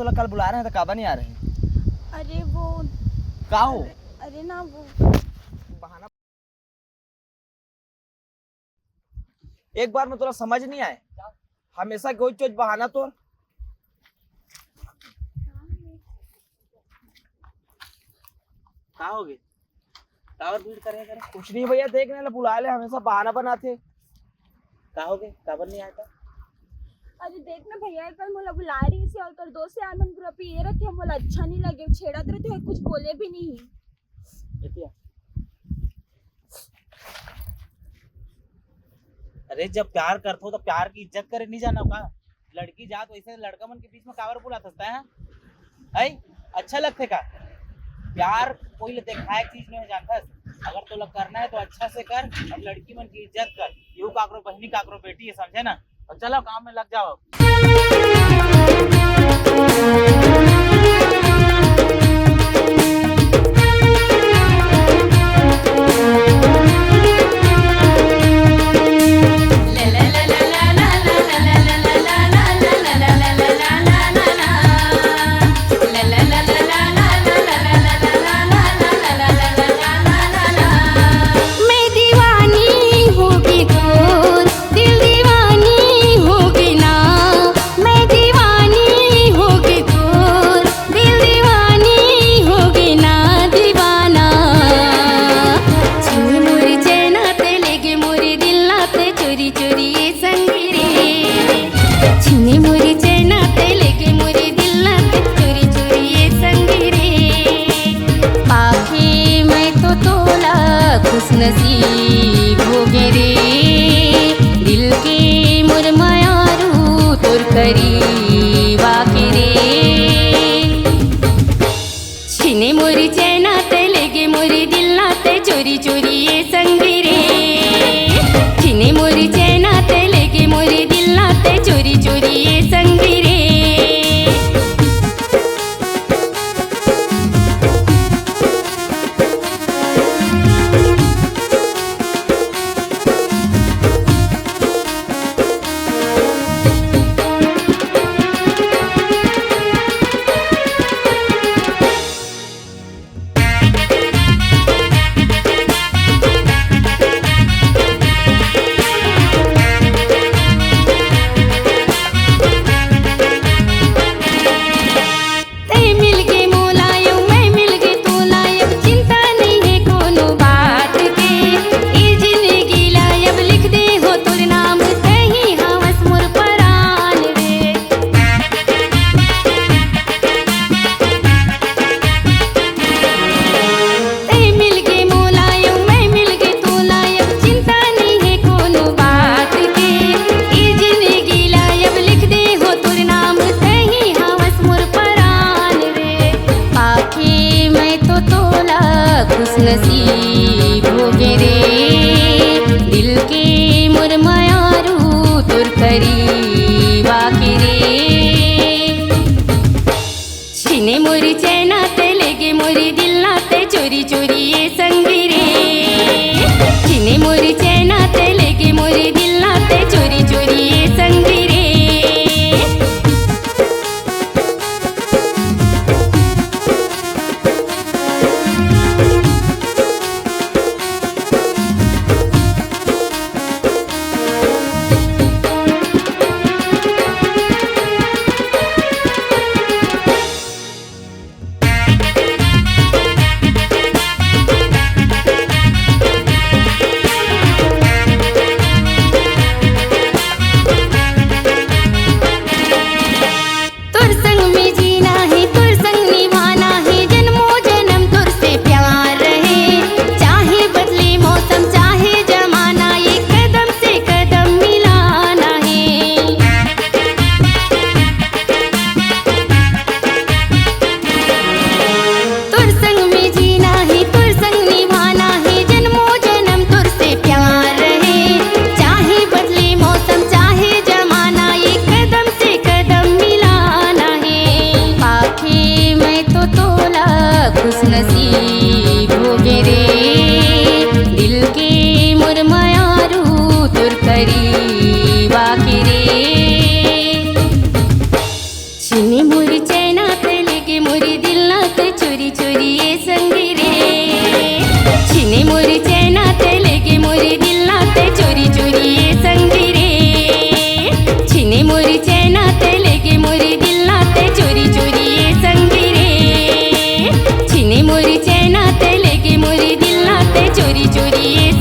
तो कल बुला रहे हैं तो काबा नहीं आ रहे हैं? अरे वो का हो? अरे ना वो बहाना एक बार में थोड़ा समझ नहीं आए, हमेशा कोई चीज बहाना तो। कहा होगे टावर बीट करें कुछ नहीं भैया, देखने ला बुला ले, हमेशा बहाना बनाते। कहा होगे टावर नहीं आया था? अरे देख ना भैया कल मोला बुला रही थी और कर दोस्त यार मन पूरा पिए रहे थे, मोला अच्छा नहीं लगे, छेड़ा रहे थे, कुछ बोले भी नहीं। अरे जब प्यार करते हो तो प्यार की इज्जत करे, नहीं जाना का? लड़की जात वैसे लड़का मन के बीच में कावर बुला सकता है? अच्छा लगते का? प्यार कोई ले देखा चीज नहीं जानता। अगर तो लग करना है तो अच्छा से कर और लड़की मन की इज्जत कर। यू काकरो बहनी काकरो बेटी है, समझे ना? और चलो काम में लग जाओ। नसीब होगे रे दिल के मुरमायारू तोर करीब आके रे छीने मोरी चैना ते लेगे मोरी दिल नाते चोरी चोरी ये संगी रे छीने मोरी चैना ते लेगे मोरी दिल नाते चोरी चोरी ये संगी रे। नसीब होगे रे दिल के मुरमायारू तोर करीब आके रे छीने मोरी चैना ते लेगे मोरी दिल नाते चोरी चोरी ये संगी रे छीने मोरी चैना ते लेगे मोरी दिल नाते चोरी चोरी ये संगी रे। चोरी ये